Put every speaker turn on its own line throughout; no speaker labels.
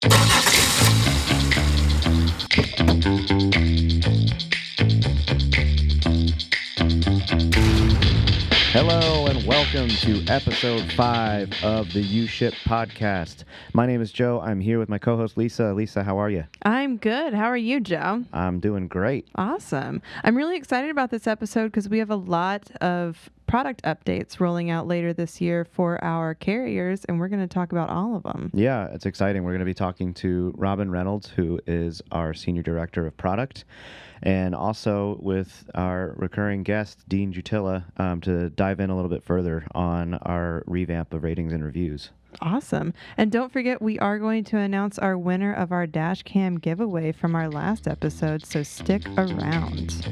Hello and welcome to episode 5 of the uShip podcast. My name is Joe. I'm here with my co-host Lisa. Lisa, how are you?
I'm good. How are you, Joe?
I'm doing great.
Awesome. I'm really excited about this episode because we have a lot of product updates rolling out later this year for our carriers, and we're going to talk about all of them.
Yeah, it's exciting. We're going to be talking to Robin Reynolds, who is our Senior Director of Product, and also with our recurring guest, Dean Jutila, to dive in a little bit further on our revamp of ratings and reviews.
Awesome. And don't forget, we are going to announce our winner of our dash cam giveaway from our last episode, so stick around.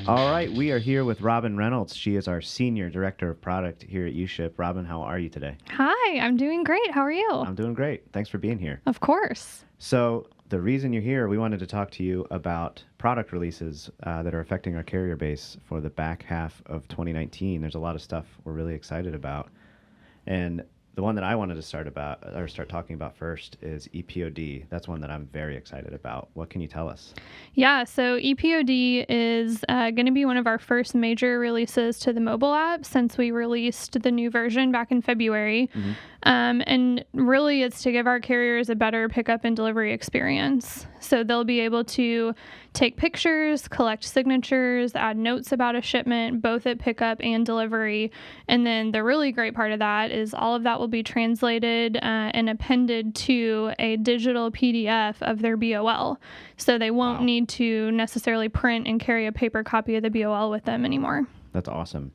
All right, we are here with Robin Reynolds. She is our Senior Director of Product here at uShip. Robin, how are you today?
Hi, I'm doing great. How are you?
I'm doing great. Thanks for being here.
Of course.
So the reason you're here, we wanted to talk to you about product releases that are affecting our carrier base for the back half of 2019. There's a lot of stuff we're really excited about. And the one that I wanted to start talking about first is EPOD. That's one that I'm very excited about. What can you tell us?
Yeah, so EPOD is going to be one of our first major releases to the mobile app since we released the new version back in February. Mm-hmm. And really it's to give our carriers a better pickup and delivery experience. So they'll be able to take pictures, collect signatures, add notes about a shipment, both at pickup and delivery. And then the really great part of that is all of that will be translated and appended to a digital PDF of their BOL. So they won't need to necessarily print and carry a paper copy of the BOL with them anymore.
That's awesome.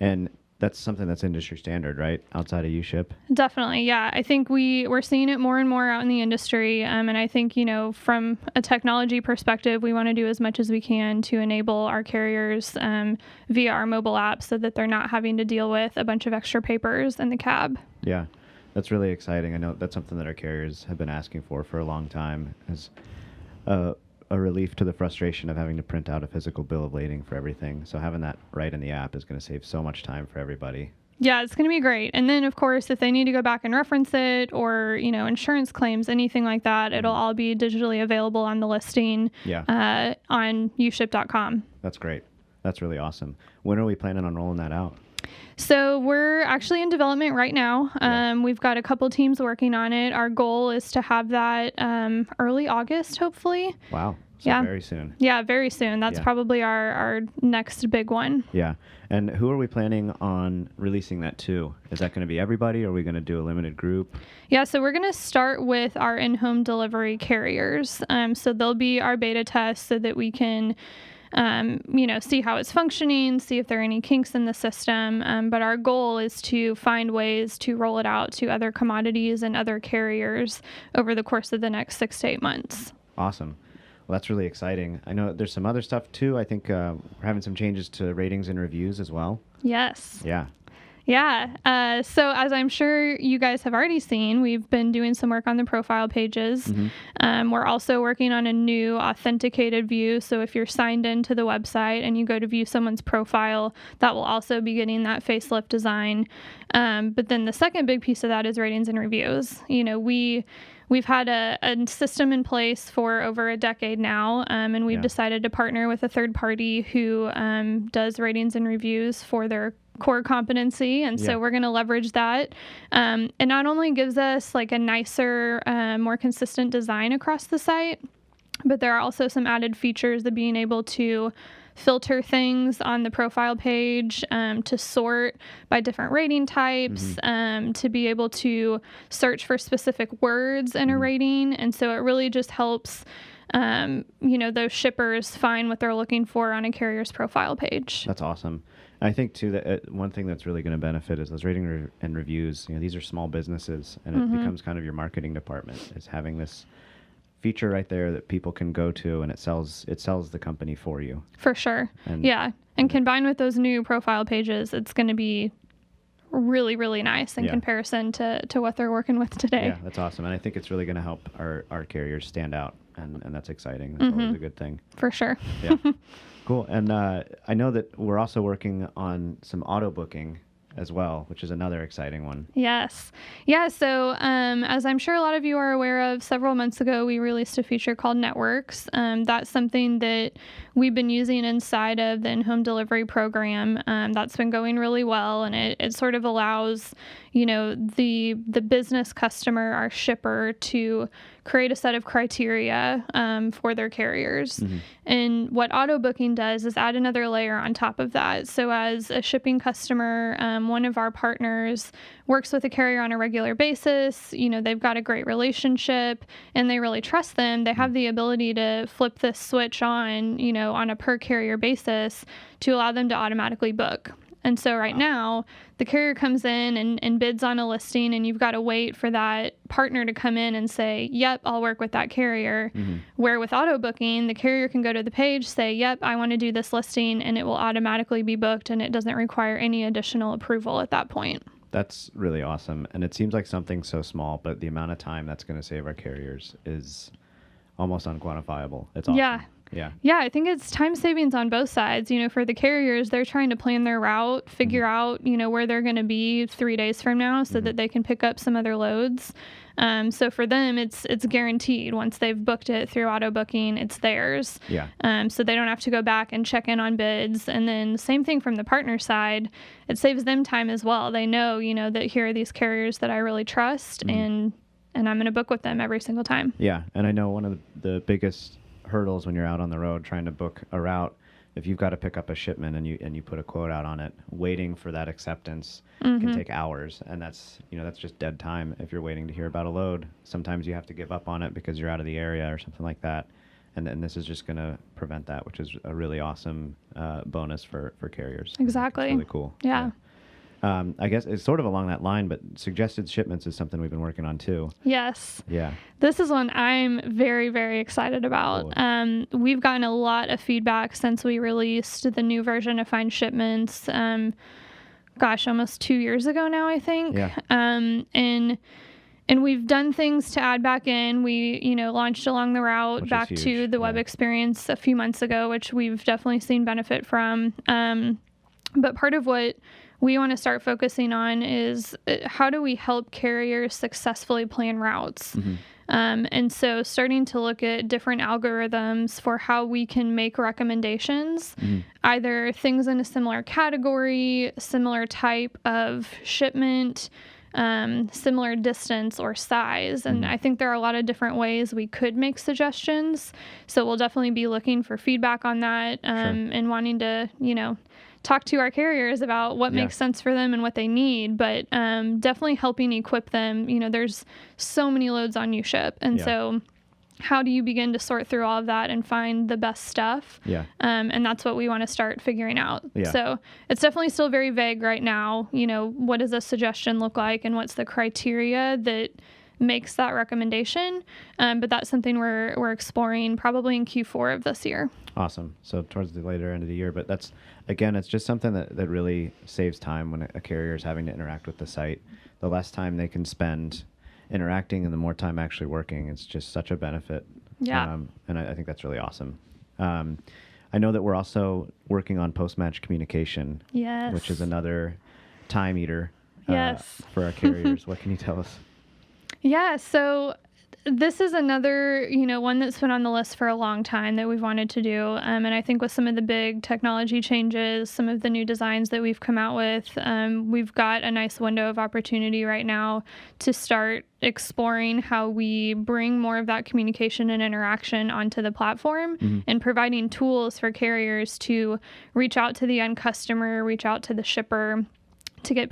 And that's something that's industry standard, right? Outside of uShip?
Definitely, yeah. I think we're seeing it more and more out in the industry. And I think, from a technology perspective, we want to do as much as we can to enable our carriers via our mobile app so that they're not having to deal with a bunch of extra papers in the cab.
Yeah, that's really exciting. I know that's something that our carriers have been asking for a long time, as a relief to the frustration of having to print out a physical bill of lading for everything. So having that right in the app is going to save so much time for everybody.
Yeah, it's going to be great. And then, of course, if they need to go back and reference it or, insurance claims, anything like that, it'll all be digitally available on the listing on uship.com.
That's great. That's really awesome. When are we planning on rolling that out?
So we're actually in development right now. We've got a couple teams working on it. Our goal is to have that early August, hopefully.
Wow. So very soon.
Yeah, very soon. That's probably our next big one.
Yeah. And who are we planning on releasing that to? Is that going to be everybody, or are we going to do a limited group?
Yeah, so we're going to start with our in-home delivery carriers. So they'll be our beta test so that we can see how it's functioning, see if there are any kinks in the system. But our goal is to find ways to roll it out to other commodities and other carriers over the course of the next 6 to 8 months.
Awesome. Well, that's really exciting. I know there's some other stuff too. I think we're having some changes to ratings and reviews as well.
Yes.
Yeah.
Yeah. So as I'm sure you guys have already seen, we've been doing some work on the profile pages. Mm-hmm. We're also working on a new authenticated view. So if you're signed into the website and you go to view someone's profile, that will also be getting that facelift design. But then the second big piece of that is ratings and reviews. We've had a system in place for over a decade now, and we've decided to partner with a third party who does ratings and reviews for their core competency. And so we're going to leverage that. It not only gives us like a nicer, more consistent design across the site, but there are also some added features of being able to filter things on the profile page, to sort by different rating types, to be able to search for specific words in a rating. And so it really just helps, those shippers find what they're looking for on a carrier's profile page.
That's awesome. I think, too, that one thing that's really going to benefit is those rating and reviews. These are small businesses, and it becomes kind of your marketing department, is having this feature right there that people can go to, and it sells the company for you. For sure. And combined with those new profile pages, it's going to be really, really nice in comparison to what they're working with today. Yeah, that's awesome. And I think it's really going to help our carriers stand out and that's exciting. That's always a good thing.
For sure.
Yeah. Cool. And I know that we're also working on some auto booking as well, which is another exciting one.
Yes. Yeah. So, as I'm sure a lot of you are aware of, several months ago, we released a feature called Networks. That's something that we've been using inside of the in-home delivery program. That's been going really well, and it sort of allows, the business customer, our shipper, to create a set of criteria for their carriers. And what auto booking does is add another layer on top of that. So as a shipping customer, one of our partners works with a carrier on a regular basis, they've got a great relationship and they really trust them. They have the ability to flip this switch on, on a per carrier basis to allow them to automatically book. And so right now, the carrier comes in and bids on a listing, and you've got to wait for that partner to come in and say, yep, I'll work with that carrier. Where with auto booking, the carrier can go to the page, say, yep, I want to do this listing, and it will automatically be booked, and it doesn't require any additional approval at that point.
That's really awesome. And it seems like something so small, but the amount of time that's going to save our carriers is almost unquantifiable. It's awesome. Yeah, I think it's time savings on both sides. For the carriers, they're trying to plan their route, figure out, where they're going to be 3 days from now so that they can pick up some other loads. So for them, it's guaranteed. Once they've booked it through auto booking, it's theirs. Yeah.
So they don't have to go back and check in on bids. And then same thing from the partner side, it saves them time as well. They know, that here are these carriers that I really trust, and I'm going to book with them every single time.
Yeah, and I know one of the biggest hurdles when you're out on the road trying to book a route, if you've got to pick up a shipment and you put a quote out on it, waiting for that acceptance can take hours, and that's just dead time. If you're waiting to hear about a load, sometimes you have to give up on it because you're out of the area or something like that, and then this is just going to prevent that, which is a really awesome bonus for carriers.
Exactly.
It's really cool.
Yeah.
I guess it's sort of along that line, but suggested shipments is something we've been working on too.
Yes.
Yeah.
This is one I'm very, very excited about. We've gotten a lot of feedback since we released the new version of Find Shipments. Almost 2 years ago now, I think.
Yeah.
And we've done things to add back in. We, launched along the route
Which
back to the web experience a few months ago, which we've definitely seen benefit from. But part of what we want to start focusing on is how do we help carriers successfully plan routes? And so starting to look at different algorithms for how we can make recommendations, either things in a similar category, similar type of shipment, similar distance or size. And I think there are a lot of different ways we could make suggestions. So we'll definitely be looking for feedback on that, and wanting to, talk to our carriers about what makes sense for them and what they need, but definitely helping equip them. There's so many loads on uShip, and so how do you begin to sort through all of that and find the best stuff? And that's what we want to start figuring out. So it's definitely still very vague right now. What does a suggestion look like, and what's the criteria that makes that recommendation? But that's something we're exploring probably in Q4 of this year.
Awesome. So towards the later end of the year, but that's, again, it's just something that really saves time when a carrier is having to interact with the site. The less time they can spend interacting and the more time actually working, it's just such a benefit.
Yeah.
And I think that's really awesome. I know that we're also working on post-match communication, which is another time eater for our carriers. What can you tell us?
Yeah, so this is another, one that's been on the list for a long time that we've wanted to do. And I think with some of the big technology changes, some of the new designs that we've come out with, we've got a nice window of opportunity right now to start exploring how we bring more of that communication and interaction onto the platform, and providing tools for carriers to reach out to the end customer, reach out to the shipper, to get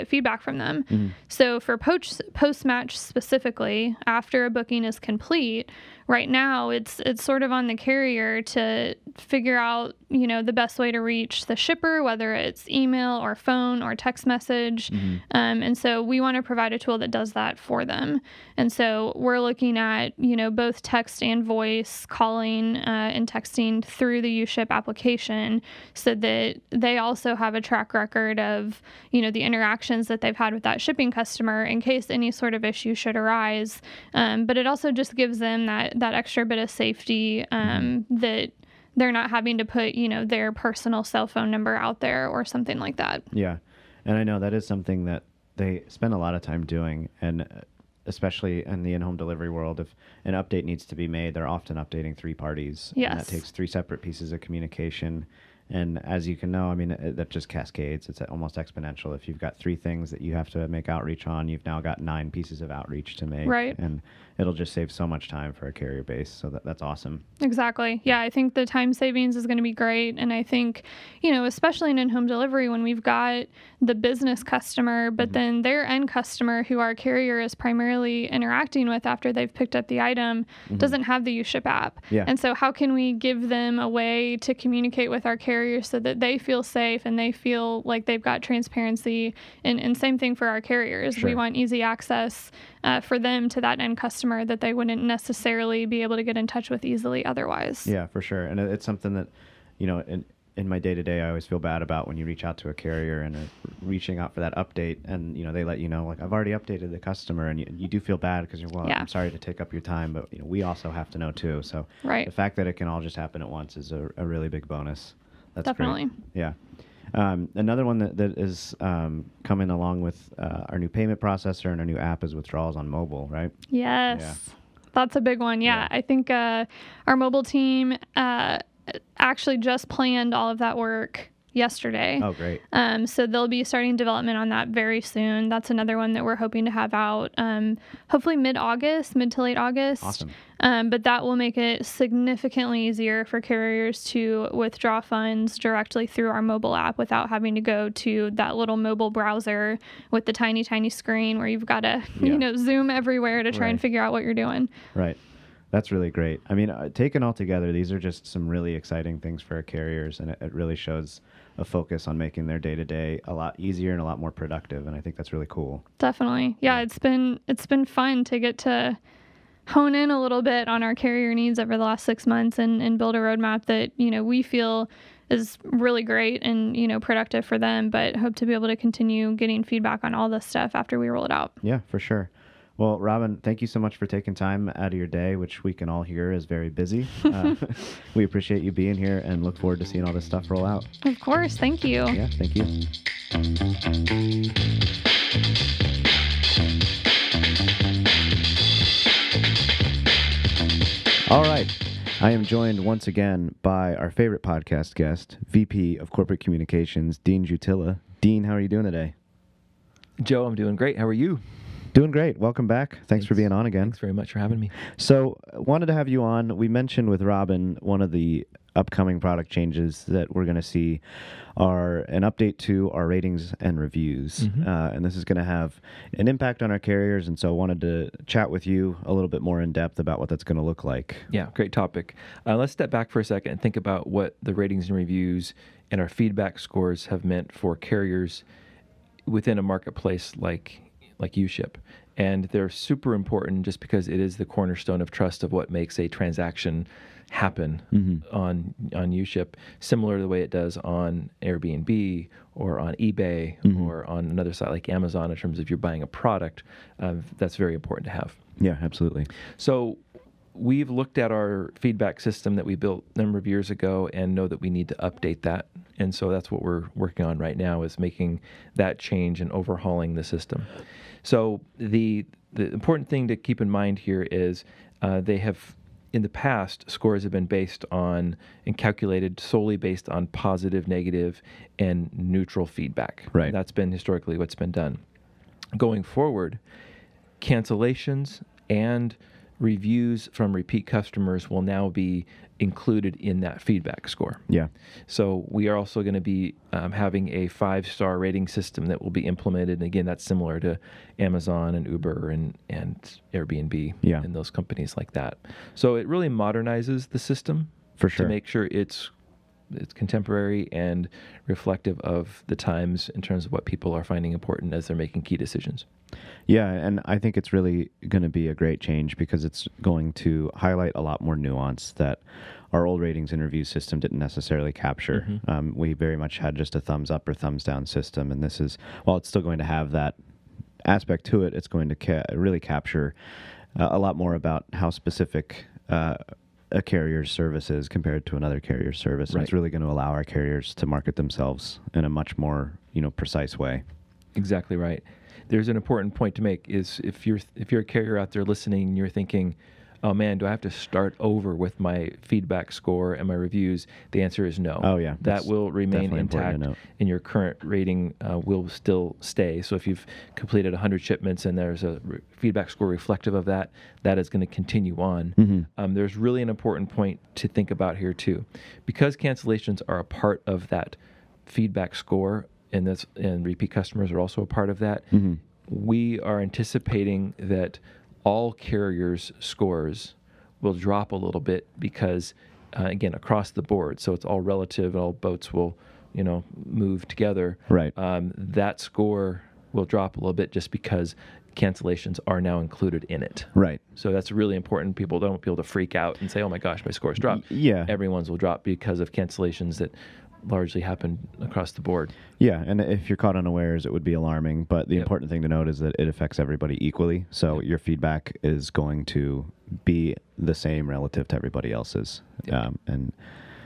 feedback from them. So for post-match specifically, after a booking is complete, right now it's sort of on the carrier to figure out, the best way to reach the shipper, whether it's email or phone or text message. And so we want to provide a tool that does that for them. And so we're looking at, both text and voice calling and texting through the uShip application, so that they also have a track record of, of, the interactions that they've had with that shipping customer in case any sort of issue should arise. But it also just gives them that extra bit of safety that they're not having to put, their personal cell phone number out there or something like that.
Yeah. And I know that is something that they spend a lot of time doing. And especially in the in-home delivery world, if an update needs to be made, they're often updating 3 parties.
Yes.
And that takes 3 separate pieces of communication. And as you can know, I mean, that just cascades. It's almost exponential. If you've got 3 things that you have to make outreach on, you've now got 9 pieces of outreach to make.
Right.
And it'll just save so much time for a carrier base. So that's awesome.
Exactly. Yeah, I think the time savings is going to be great. And I think, especially in in-home delivery, when we've got the business customer, but then their end customer, who our carrier is primarily interacting with after they've picked up the item, doesn't have the uShip app.
Yeah.
And so how can we give them a way to communicate with our carrier so that they feel safe and they feel like they've got transparency? And same thing for our carriers.
Sure.
We want easy access for them to that end customer that they wouldn't necessarily be able to get in touch with easily otherwise.
Yeah, for sure. And it's something that, in my day-to-day, I always feel bad about when you reach out to a carrier and reaching out for that update and, they let you know, like, I've already updated the customer, and you do feel bad because I'm sorry to take up your time, but, we also have to know too. So
right.
The fact that it can all just happen at once is a really big bonus. That's
definitely
great. Yeah. Another one that is coming along with our new payment processor and our new app is Withdrawals on mobile, right?
Yes.
Yeah.
That's a big one. Yeah. I think our mobile team actually just planned all of that work yesterday.
Oh, great.
So they'll be starting development on that very soon. That's another one that we're hoping to have out hopefully mid to late August.
Awesome.
But that will make it significantly easier for carriers to withdraw funds directly through our mobile app without having to go to that little mobile browser with the tiny, tiny screen where you've got to, zoom everywhere to try and figure out what you're doing.
Right. That's really great. I mean, taken all together, these are just some really exciting things for our carriers, and it really shows a focus on making their day-to-day a lot easier and a lot more productive, and I think that's really cool.
Definitely. Yeah, it's been fun to get to hone in a little bit on our carrier needs over the last 6 months and build a roadmap that, we feel is really great and, productive for them, but hope to be able to continue getting feedback on all this stuff after we roll it out.
Yeah, for sure. Well, Robin, thank you so much for taking time out of your day, which we can all hear is very busy. We appreciate you being here and look forward to seeing all this stuff roll out.
Of course. Thank you.
Yeah, thank you. All right. I am joined once again by our favorite podcast guest, VP of Corporate Communications, Dean Jutila. Dean, how are you doing today?
Joe, I'm doing great. How are you?
Doing great. Welcome back. Thanks for being on again.
Thanks very much for having me.
So, wanted to have you on. We mentioned with Robin one of the upcoming product changes that we're going to see are an update to our ratings and reviews. And this is going to have an impact on our carriers. And so I wanted to chat with you a little bit more in depth about what that's going to look like.
Yeah, great topic. Let's step back for a second and think about what the ratings and reviews and our feedback scores have meant for carriers within a marketplace like uShip. And they're super important just because it is the cornerstone of trust of what makes a transaction happen on uShip, similar to the way it does on Airbnb or on eBay or on another site like Amazon in terms of you're buying a product. That's very important to have.
Yeah, absolutely.
So we've looked at our feedback system that we built a number of years ago and know that we need to update that. And so that's what we're working on right now, is making that change and overhauling the system. So the important thing to keep in mind here is they have, in the past, scores have been based on and calculated solely based on positive, negative, and neutral feedback.
Right.
That's been historically what's been done. Going forward, cancellations and reviews from repeat customers will now be included in that feedback score.
Yeah.
So we are also going to be having a 5-star rating system that will be implemented. And again, that's similar to Amazon and Uber and Airbnb and those companies like that. So it really modernizes the system
for sure
to make sure it's it's contemporary and reflective of the times in terms of what people are finding important as they're making key decisions.
Yeah, and I think it's really going to be a great change because it's going to highlight a lot more nuance that our old ratings and review system didn't necessarily capture. We very much had just a thumbs up or thumbs down system, and this is, while it's still going to have that aspect to it, it's going to really capture a lot more about how specific a carrier's service is compared to another carrier's service. And it's really going to allow our carriers to market themselves in a much more, precise way.
Exactly right. There's an important point to make is if you're a carrier out there listening and you're thinking, oh man, do I have to start over with my feedback score and my reviews? The answer is no.
Oh yeah.
That will remain intact and your current rating will still stay. So if you've completed 100 shipments and there's a feedback score reflective of that, that is going to continue on. There's really an important point to think about here too. Because cancellations are a part of that feedback score, and repeat customers are also a part of that, we are anticipating that all carriers' scores will drop a little bit because, again, across the board, so it's all relative, all boats will, move together.
Right.
That score will drop a little bit just because cancellations are now included in it.
Right.
So that's really important. People don't be able to freak out and say, oh my gosh, my score's dropped.
Yeah.
Everyone's will drop because of cancellations that largely happen across the board.
Yeah, and if you're caught unawares, it would be alarming. But the important thing to note is that it affects everybody equally. So your feedback is going to be the same relative to everybody else's. And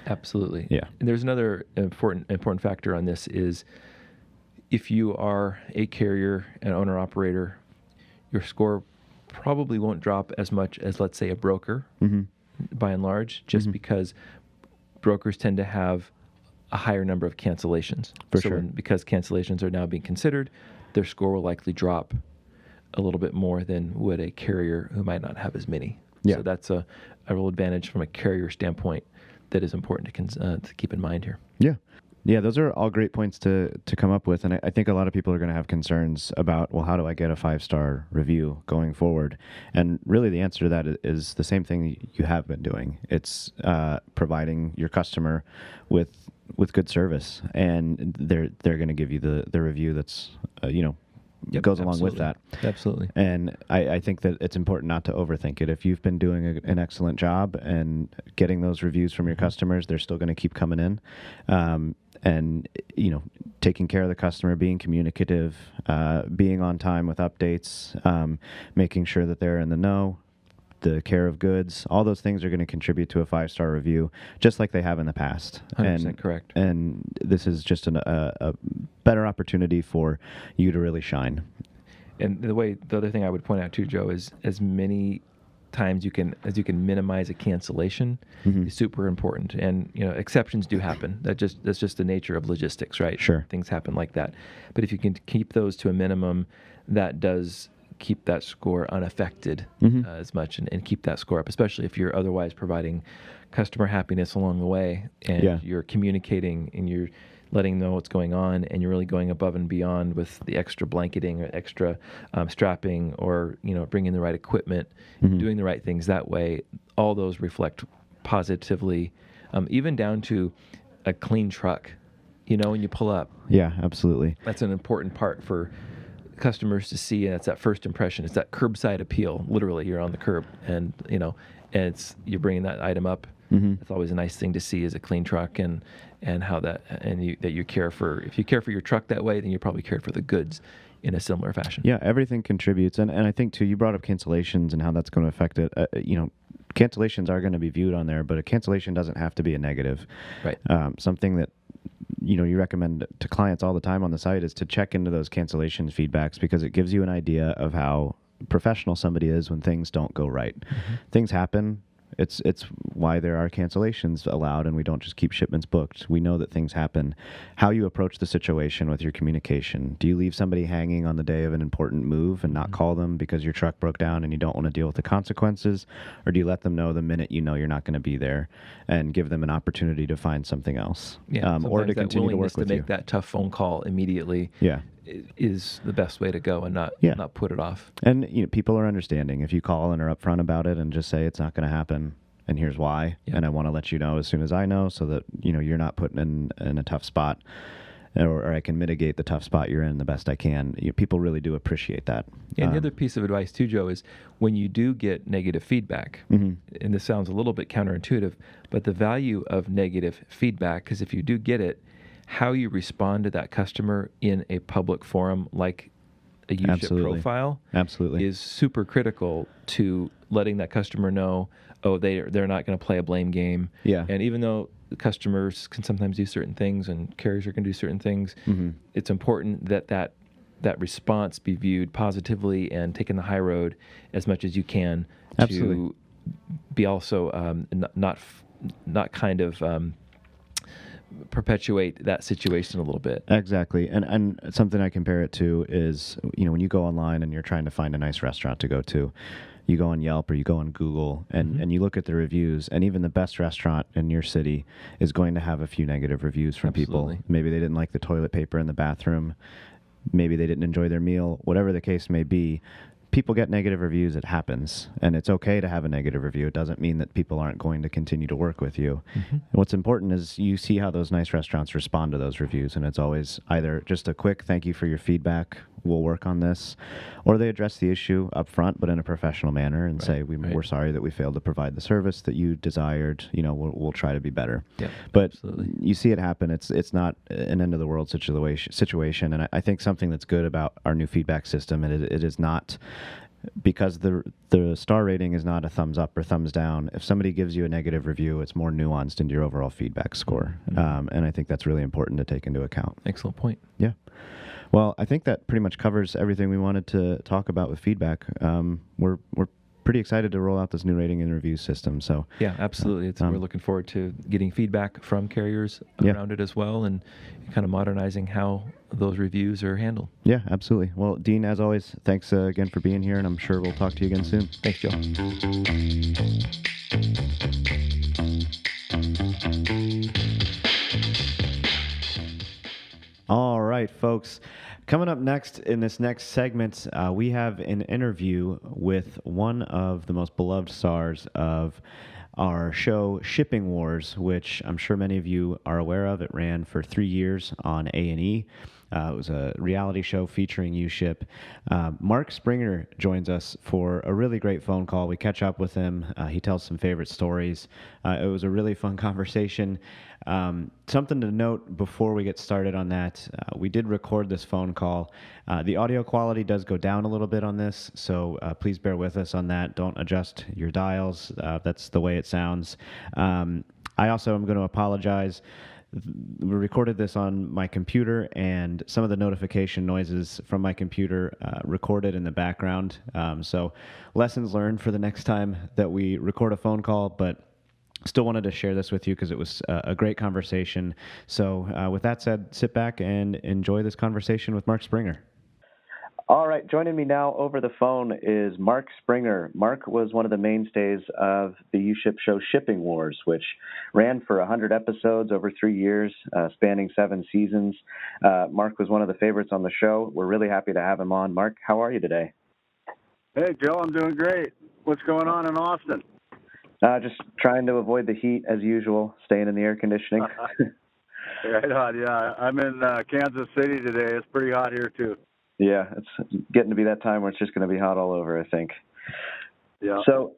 absolutely.
Yeah.
And there's another important factor on this is if you are a carrier, an owner-operator, your score probably won't drop as much as, let's say, a broker, by and large, just because brokers tend to have a higher number of cancellations.
For sure.
Because cancellations are now being considered, their score will likely drop a little bit more than would a carrier who might not have as many.
Yeah.
So that's a real advantage from a carrier standpoint that is important to keep in mind here.
Yeah. Yeah, those are all great points to come up with. And I think a lot of people are going to have concerns about, well, how do I get a 5-star review going forward? And really the answer to that is the same thing you have been doing. It's providing your customer with good service, and they're going to give you the review that's goes along with that.
Absolutely.
And I think that it's important not to overthink it. If you've been doing an excellent job and getting those reviews from your customers, they're still going to keep coming in. And taking care of the customer, being communicative, being on time with updates, making sure that they're in the know, the care of goods, all those things are going to contribute to a 5-star review, just like they have in the past.
100% correct.
And this is just a better opportunity for you to really shine.
And the other thing I would point out too, Joe, is as many times you can minimize a cancellation is super important. And exceptions do happen. That's just the nature of logistics, right?
Sure.
Things happen like that. But if you can keep those to a minimum, that does keep that score unaffected as much and keep that score up, especially if you're otherwise providing customer happiness along the way and you're communicating and you're letting them know what's going on and you're really going above and beyond with the extra blanketing or extra strapping or bringing the right equipment, doing the right things that way. All those reflect positively, even down to a clean truck, when you pull up.
Yeah, absolutely.
That's an important part for customers to see, and it's that first impression. It's that curbside appeal. Literally, you're on the curb, and you're bringing that item up. It's always a nice thing to see is a clean truck, and how that you care for. If you care for your truck that way, then you probably care for the goods in a similar fashion.
Yeah, everything contributes, and I think too, you brought up cancellations and how that's going to affect it. Cancellations are going to be viewed on there, but a cancellation doesn't have to be a negative.
Right.
Something that you recommend to clients all the time on the site is to check into those cancellations feedbacks, because it gives you an idea of how professional somebody is when things don't go right. Things happen. It's why there are cancellations allowed, and we don't just keep shipments booked. We know that things happen. How you approach the situation with your communication. Do you leave somebody hanging on the day of an important move and not call them because your truck broke down and you don't want to deal with the consequences? Or do you let them know the minute you're not going to be there and give them an opportunity to find something else?
Yeah,
or to continue to work with you.
Make that tough phone call immediately.
Yeah.
Is the best way to go and not put it off.
And people are understanding. If you call and are upfront about it and just say it's not going to happen, and here's why,
Yeah.
and I want to let you know as soon as I know, so that you're not put in a tough spot, or I can mitigate the tough spot you're in the best I can. People really do appreciate that.
And the other piece of advice too, Joe, is when you do get negative feedback, and this sounds a little bit counterintuitive, but the value of negative feedback, because if you do get it, how you respond to that customer in a public forum like a uShip
Absolutely.
profile
Absolutely.
is super critical to letting that customer know, they're not going to play a blame game.
Yeah.
And even though the customers can sometimes do certain things and carriers are going to do certain things, it's important that response be viewed positively and taken the high road as much as you can.
Absolutely.
To be also not kind of perpetuate that situation a little bit.
Exactly. And something I compare it to is, when you go online and you're trying to find a nice restaurant to go to, you go on Yelp or you go on Google and you look at the reviews, and even the best restaurant in your city is going to have a few negative reviews from
Absolutely.
people. Maybe they didn't like the toilet paper in the bathroom. Maybe they didn't enjoy their meal. Whatever the case may be, people get negative reviews. It happens. And it's okay to have a negative review. It doesn't mean that people aren't going to continue to work with you. What's important is you see how those nice restaurants respond to those reviews. And it's always either just a quick thank you for your feedback, we'll work on this, or they address the issue up front, but in a professional manner, and say, we're sorry that we failed to provide the service that you desired. We'll try to be better.
Yeah,
but
absolutely.
You see it happen. It's not an end of the world situation. And I think something that's good about our new feedback system, and it is not, because the star rating is not a thumbs up or thumbs down. If somebody gives you a negative review, it's more nuanced into your overall feedback score. And I think that's really important to take into account.
Excellent point.
Yeah. Well, I think that pretty much covers everything we wanted to talk about with feedback. We're pretty excited to roll out this new rating and review system. So
yeah, absolutely. We're looking forward to getting feedback from carriers around it as well, and kind of modernizing how those reviews are handled.
Yeah, absolutely. Well, Dean, as always, thanks again for being here, and I'm sure we'll talk to you again soon.
Thanks, Joe.
All right, folks. Coming up next in this next segment, we have an interview with one of the most beloved stars of our show, Shipping Wars, which I'm sure many of you are aware of. It ran for 3 years on A&E. It was a reality show featuring uShip. Marc Springer joins us for a really great phone call. We catch up with him. He tells some favorite stories. It was a really fun conversation. Something to note before we get started on that, we did record this phone call. The audio quality does go down a little bit on this, so please bear with us on that. Don't adjust your dials. That's the way it sounds. I also am going to apologize. We recorded this on my computer, and some of the notification noises from my computer recorded in the background. So lessons learned for the next time that we record a phone call, but still wanted to share this with you because it was a great conversation. So with that said, sit back and enjoy this conversation with Marc Springer. All right, joining me now over the phone is Marc Springer. Marc was one of the mainstays of the uShip show Shipping Wars, which ran for 100 episodes over 3 years, spanning 7 seasons. Marc was one of the favorites on the show. We're really happy to have him on. Marc, how are you today?
Hey, Joe, I'm doing great. What's going on in Austin?
Just trying to avoid the heat as usual, staying in the air conditioning.
Right on, yeah. I'm in Kansas City today. It's pretty hot here, too.
Yeah, it's getting to be that time where it's just going to be hot all over, I think.
Yeah.
So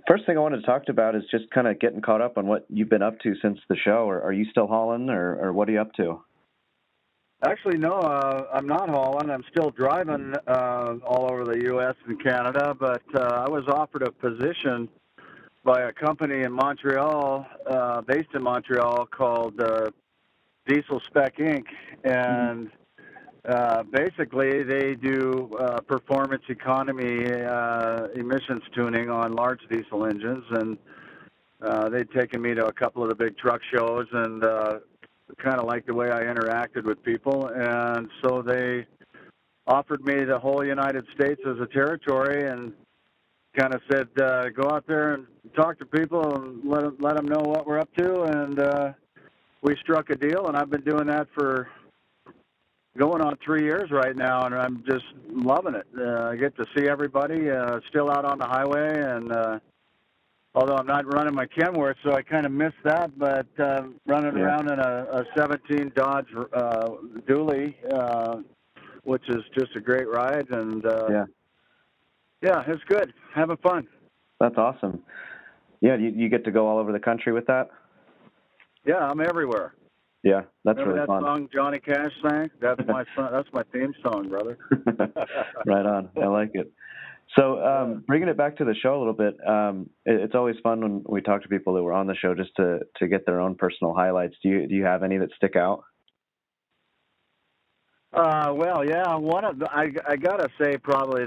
first thing I wanted to talk about is just kind of getting caught up on what you've been up to since the show. Are you still hauling, or what are you up to?
Actually, no, I'm not hauling. I'm still driving all over the U.S. and Canada, but I was offered a position by a company in Montreal, based in Montreal, called Diesel Spec Inc., and basically, they do performance economy emissions tuning on large diesel engines, and they'd taken me to a couple of the big truck shows and kind of liked the way I interacted with people, and so they offered me the whole United States as a territory and kind of said, go out there and talk to people and let them know what we're up to, and we struck a deal, and I've been doing that for going on 3 years right now, and I'm just loving it. I get to see everybody, still out on the highway, and although I'm not running my Kenworth, so I kind of missed that. But running around in a 17 Dodge Dually, which is just a great ride, and yeah, it's good. Having fun.
That's awesome. Yeah, you get to go all over the country with that?
Yeah, I'm everywhere.
Yeah, that's
Remember
really
that
fun.
song Johnny Cash sang? That's my That's my theme song, brother.
Right on. I like it. So bringing it back to the show a little bit, it's always fun when we talk to people that were on the show just to get their own personal highlights. Do you have any that stick out?
Well, yeah. I gotta say probably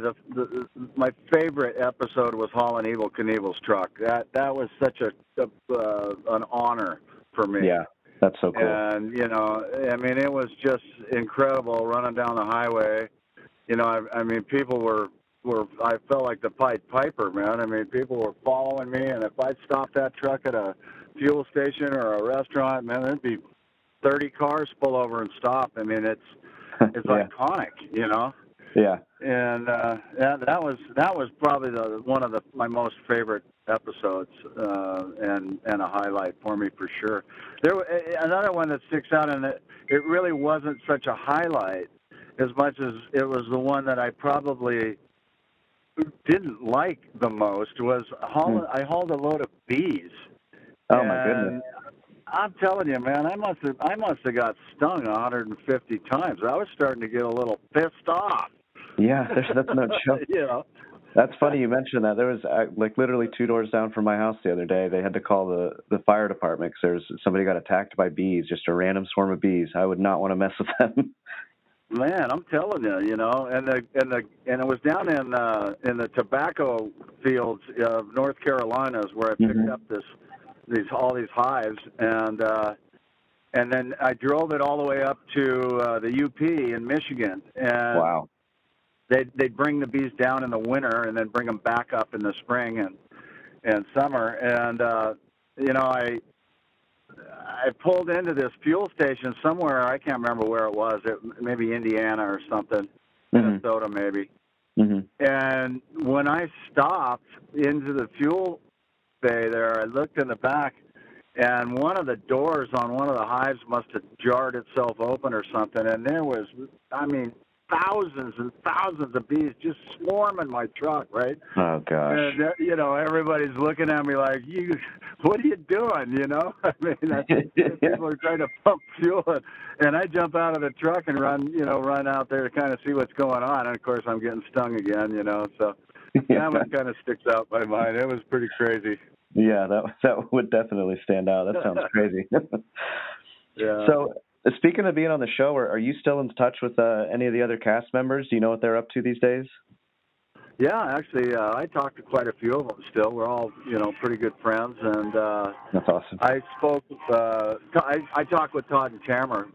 my favorite episode was hauling Evel Knievel's truck. That was such an honor for me.
Yeah, that's so cool.
And I mean, it was just incredible running down the highway. I mean, people were I felt like the Pied Piper, man. I mean, people were following me, and if I'd stop that truck at a fuel station or a restaurant, man, there'd be 30 cars pull over and stop. I mean, it's iconic,
Yeah.
And that was probably one of my most favorite episodes, and a highlight for me for sure. There another one that sticks out, and it really wasn't such a highlight as much as it was the one that I probably didn't like the most was I hauled a load of bees.
Oh my goodness.
I'm telling you, man, I must have got stung 150 times. I was starting to get a little pissed off.
Yeah, that's no joke. That's funny you mentioned that. There was like literally 2 doors down from my house the other day. They had to call the fire department because somebody got attacked by bees, just a random swarm of bees. I would not want to mess with them.
Man, I'm telling you, and it was down in the tobacco fields of North Carolina is where I picked up all these hives, and then I drove it all the way up to the UP in Michigan, and
wow.
They'd bring the bees down in the winter and then bring them back up in the spring and summer, and I pulled into this fuel station somewhere. I can't remember where it was. Maybe Indiana or something, Minnesota maybe. Mm-hmm. And when I stopped into the fuel bay there, I looked in the back, and one of the doors on one of the hives must have jarred itself open or something. And there was, I mean, thousands and thousands of bees just swarming my truck, right?
Oh, gosh.
And, everybody's looking at me like, what are you doing, I mean, people are trying to pump fuel, and I jump out of the truck and run out there to kind of see what's going on. And, of course, I'm getting stung again, so that one kind of sticks out in my mind. It was pretty crazy.
Yeah, that would definitely stand out. That sounds crazy.
Yeah.
So, speaking of being on the show, are you still in touch with any of the other cast members? Do you know what they're up to these days? Yeah,
actually, I talked to quite a few of them still. We're all, pretty good friends. And
that's awesome.
I spoke, I talk with Todd and Tamara,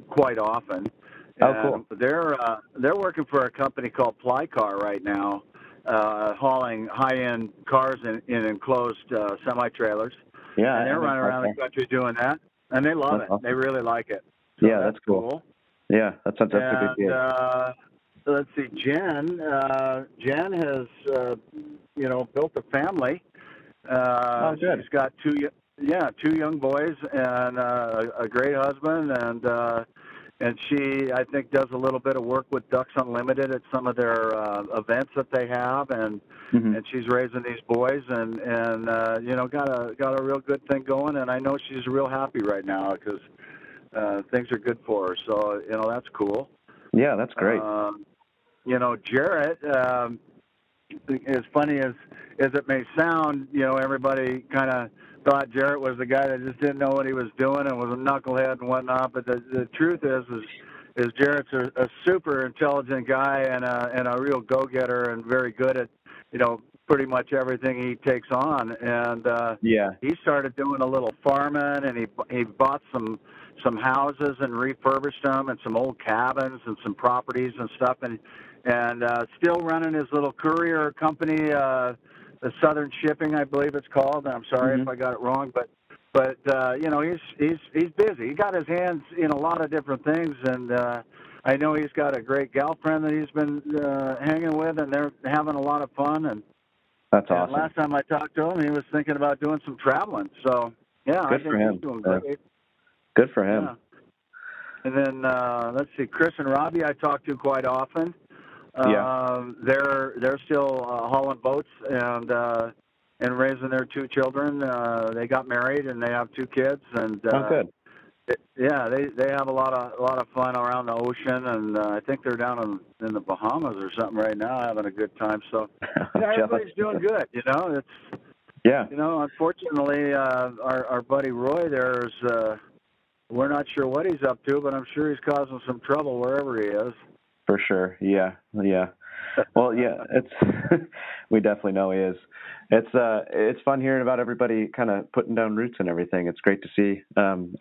quite often.
Oh, cool.
They're working for a company called Plycar right now, hauling high-end cars in enclosed semi-trailers.
Yeah.
And they're running around the country doing that. And they love it. Awesome. They really like it.
So yeah, that's cool. Yeah, that's a good deal.
Let's see, Jen has, built a family.
Good.
She's got two young boys and a great husband, and she, I think, does a little bit of work with Ducks Unlimited at some of their events that they have, and she's raising these boys, and got a real good thing going, and I know she's real happy right now because things are good for her. So that's cool.
Yeah, that's great.
Jarrett, as funny as it may sound, everybody kind of thought Jarrett was the guy that just didn't know what he was doing and was a knucklehead and whatnot. But the truth is Jarrett's a super intelligent guy and a real go-getter and very good at, pretty much everything he takes on. And he started doing a little farming, and he bought some houses and refurbished them, and some old cabins and some properties and stuff, and still running his little courier company, the Southern Shipping, I believe it's called. I'm sorry if I got it wrong, but he's busy. He got his hands in a lot of different things, and I know he's got a great girlfriend that he's been hanging with, and they're having a lot of fun. And
That's
And
awesome.
last time I talked to him, he was thinking about doing some traveling. So, yeah, I
Good
think
for him.
he's doing great.
Good for him.
Yeah. And then let's see, Chris and Robbie I talk to quite often. They're still hauling boats and raising their 2 children. They got married and they have 2 kids. And
good.
they have a lot of fun around the ocean, and I think they're down in the Bahamas or something right now, having a good time. So everybody's doing good. Unfortunately, our buddy Roy there's. We're not sure what he's up to, but I'm sure he's causing some trouble wherever he is.
For sure. Yeah. Well, yeah, we definitely know he is. It's fun hearing about everybody kind of putting down roots and everything. It's great to see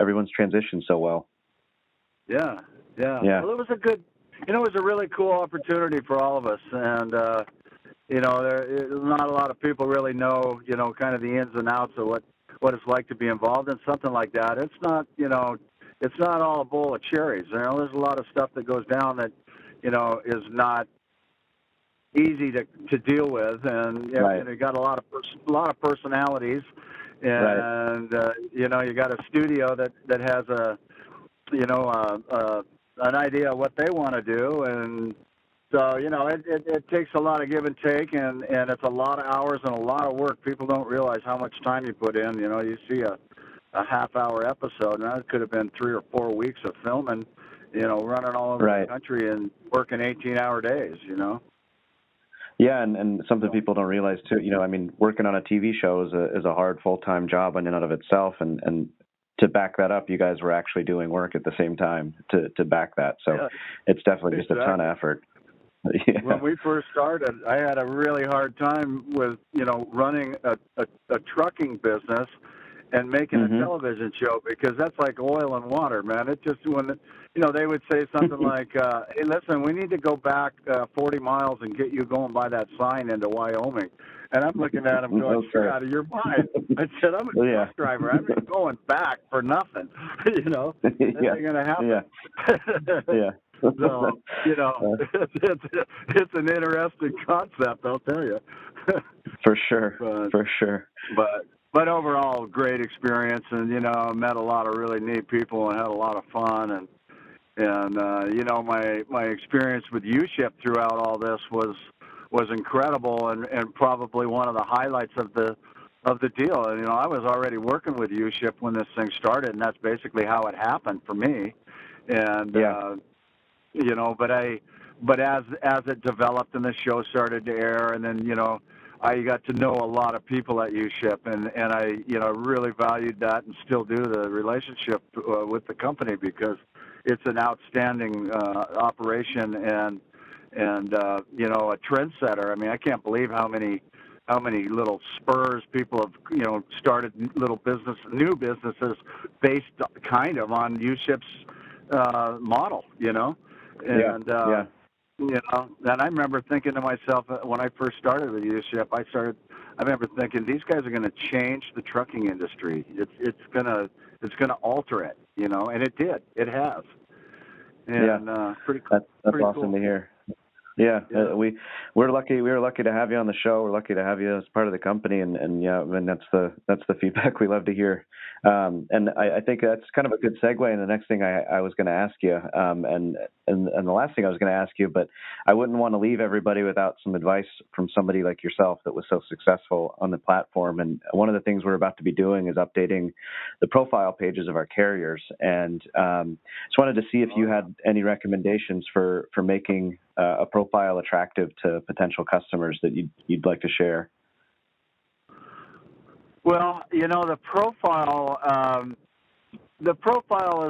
everyone's transitioned so well.
Yeah. Well, it was a really cool opportunity for all of us, and not a lot of people really know, kind of the ins and outs of what it's like to be involved in something like that. It's not, it's not all a bowl of cherries. There's a lot of stuff that goes down that, is not easy to deal with, and you got a lot of personalities, and you got a studio that has an idea of what they want to do, and so it takes a lot of give and take, and it's a lot of hours and a lot of work. People don't realize how much time you put in. You see a half-hour episode, and that could have been 3 or 4 weeks of filming, running all over the country and working 18-hour days.
Yeah, and something people don't realize too. Working on a TV show is a hard full-time job in and of itself, and to back that up, you guys were actually doing work at the same time to back that. So it's definitely just a ton of effort. Yeah.
When we first started, I had a really hard time with, running a trucking business and making a television show, because that's like oil and water, man. It just, they would say something like, hey, listen, we need to go back 40 miles and get you going by that sign into Wyoming. And I'm looking at him going, you're out of your mind. I said, I'm a truck driver. I'm not going back for nothing. That ain't going to happen.
Yeah.
So, it's an interesting concept, I'll tell you.
For sure.
But overall, great experience, and met a lot of really neat people and had a lot of fun, and my experience with uShip throughout all this was incredible, and probably one of the highlights of the deal. And I was already working with uShip when this thing started, and that's basically how it happened for me. And but as it developed and the show started to air, and then I got to know a lot of people at uShip, and I really valued that, and still do, the relationship with the company, because it's an outstanding operation and a trendsetter. I mean, I can't believe how many little spurs people have started new businesses based kind of on uShip's model, and and I remember thinking to myself when I first started with uShip, I remember thinking, these guys are going to change the trucking industry. It's gonna alter it, and it did. It has. And pretty cool.
That's
pretty
awesome
cool.
to hear. Yeah, we're lucky. We were lucky to have you on the show. We're lucky to have you as part of the company, and that's the feedback we love to hear. And I think that's kind of a good segue in the next thing I was going to ask you, and the last thing I was going to ask you, but I wouldn't want to leave everybody without some advice from somebody like yourself that was so successful on the platform. And one of the things we're about to be doing is updating the profile pages of our carriers, and just wanted to see if you had any recommendations for making a profile attractive to potential customers that you'd like to share.
Well, the profile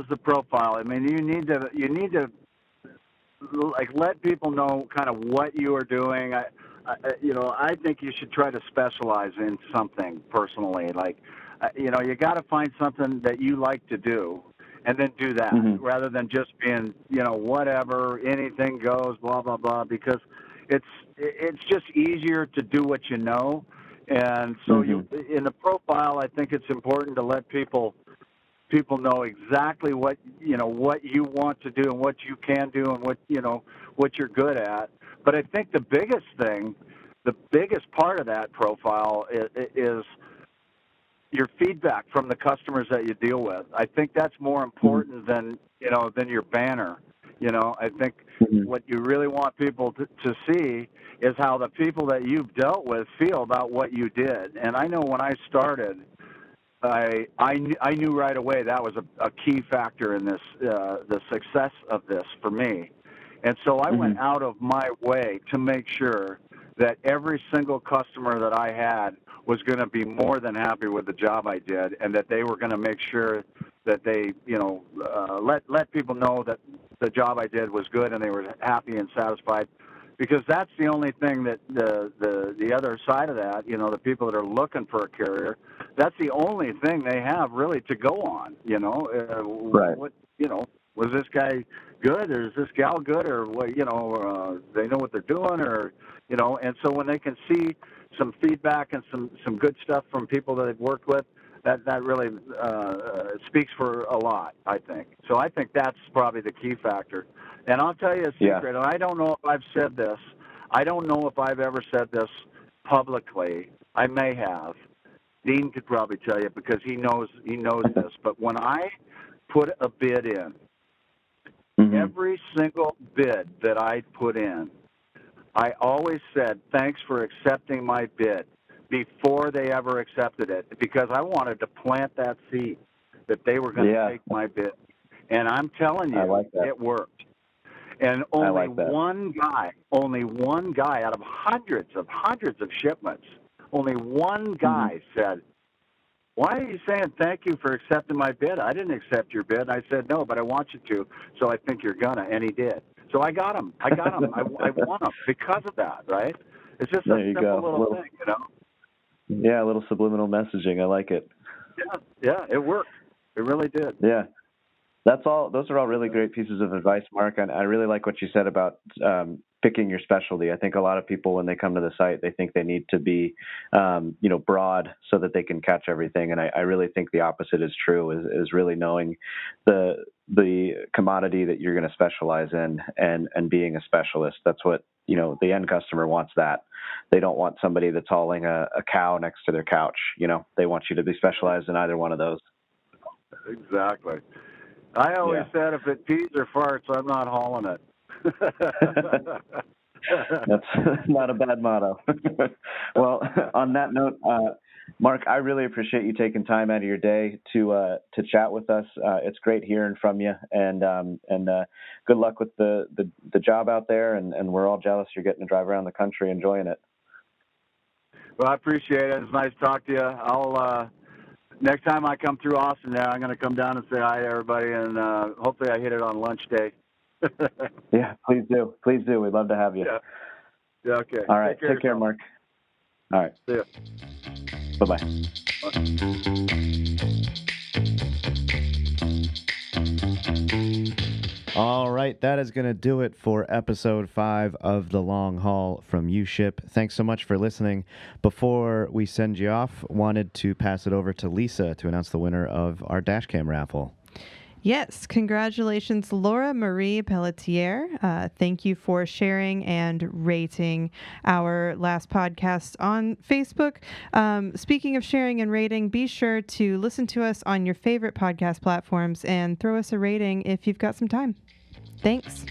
is the profile. I mean, you need to like let people know kind of what you are doing. I think you should try to specialize in something personally. Like, you got to find something that you like to do, and then do that, rather than just being, whatever, anything goes, blah, blah, blah, because it's just easier to do what you know. And so in the profile, I think it's important to let people know exactly what you want to do and what you can do and what you're good at. But I think the biggest thing the biggest part of that profile is your feedback from the customers that you deal with. I think that's more important than your banner. I think what you really want people to see is how the people that you've dealt with feel about what you did. And I know when I started, I knew right away that was a key factor in this, the success of this for me. And so I went out of my way to make sure that every single customer that I had was going to be more than happy with the job I did, and that they were going to make sure that they, let people know that the job I did was good and they were happy and satisfied. Because that's the only thing that the other side of that, the people that are looking for a carrier, that's the only thing they have really to go on.
Right.
What, was this guy good, or is this gal good, or what? They know what they're doing, or And so when they can see some feedback and some good stuff from people that they've worked with, that really speaks for a lot, I think. So I think that's probably the key factor. And I'll tell you a secret, and I don't know if I've said this. I don't know if I've ever said this publicly. I may have. Dean could probably tell you because he knows this. But when I put a bid in, every single bid that I put in, I always said, thanks for accepting my bid, before they ever accepted it, because I wanted to plant that seed that they were going to take my bid. And I'm telling you, it worked. And only one guy out of hundreds of shipments, only one guy said, why are you saying thank you for accepting my bid? I didn't accept your bid. And I said, no, but I want you to, so I think you're going to. And he did. So I got him. I won him because of that, right? It's just a simple little thing,
Yeah, a little subliminal messaging. I like it.
Yeah, it worked. It really did.
Yeah. Those are all really great pieces of advice, Mark. And I really like what you said about picking your specialty. I think a lot of people, when they come to the site, they think they need to be, broad so that they can catch everything. And I really think the opposite is true, is really knowing the commodity that you're going to specialize in and being a specialist. That's what, the end customer wants that. They don't want somebody that's hauling a cow next to their couch. They want you to be specialized in either one of those.
Exactly. I always said if it pees or farts, I'm not hauling it.
That's not a bad motto. Well, on that note, Mark, I really appreciate you taking time out of your day to chat with us. It's great hearing from you, and good luck with the job out there. And we're all jealous you're getting to drive around the country enjoying it.
Well, I appreciate it. It's nice to talk to you. I'll next time I come through Austin, I'm going to come down and say hi to everybody, and hopefully I hit it on lunch day.
Yeah, please do. Please do. We'd love to have you.
Yeah, okay.
All right. Take care, Mark. All right.
See ya.
Bye-bye.
All right, that is going to do it for episode 5 of The Long Haul from uShip. Thanks so much for listening. Before we send you off, wanted to pass it over to Lisa to announce the winner of our dashcam raffle.
Yes, congratulations, Laura Marie Pelletier. Thank you for sharing and rating our last podcast on Facebook. Speaking of sharing and rating, be sure to listen to us on your favorite podcast platforms and throw us a rating if you've got some time. Thanks.